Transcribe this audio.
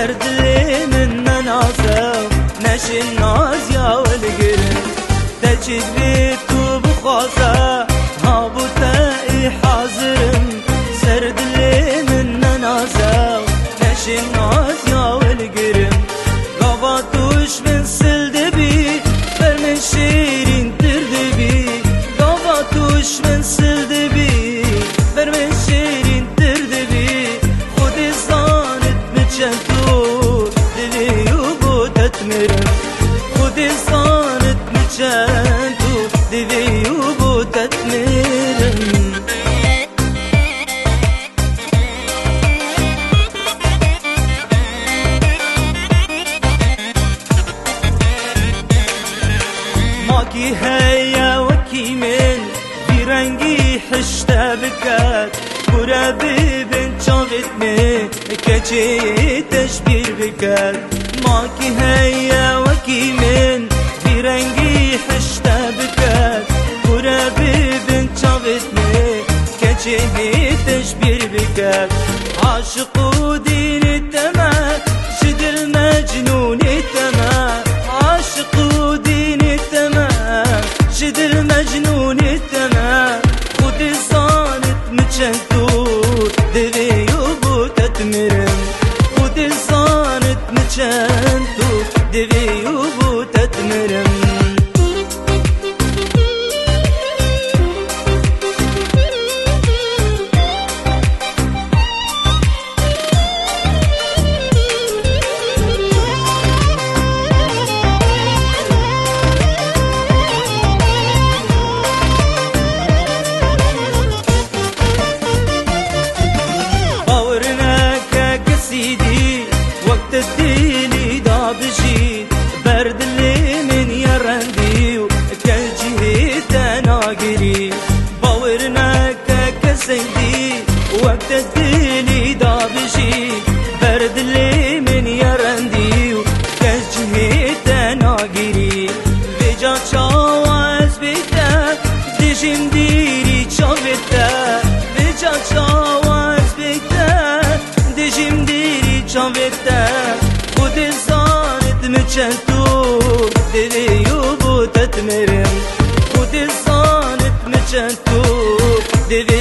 بردلي من نازه نشي الناز يا والقرن تجد بيتو بخوزه هابو تاي حاضرم سردلي من نازه نشي الناز يا والقرن قبطوش من سلدبي برمن شيرين تردبي قبطوش من سلدبي برمن شيرين تردبي خودي صانت متشنتو دلي وبو تتمرم خودي صانت متشنتو دلي وبو تتمرم ماكي هيا وكي من في رنگي حشتا بكات قرابي بنت شافتني كجي تشبير بكات ماكي هيا وكي من في رنگي حشتا بكات قرابي بنت شافتني كجي تشبير بكات عاشق ودين التمام شد المجنون التمام عاشق ودين التمام شد المجنون التمام خودي صانت متشنتو دلي وبو تتمرم خودي صانت متشنتو دلي وبو تتمرم وقت الديلي دا بجيد برد اللي من يرندي كالجهي تناقري باورنا كسيدي وقت الديلي دا بجيد برد اللي من يرندي كالجهي تناقري بجا شاواز بيتا ديجي مديري شافتا بجا شاواز بيتا ديجي مديري شافتا خودي صارت متشنتو دلي وبو تتمرم خودي صارت متشنتو دلي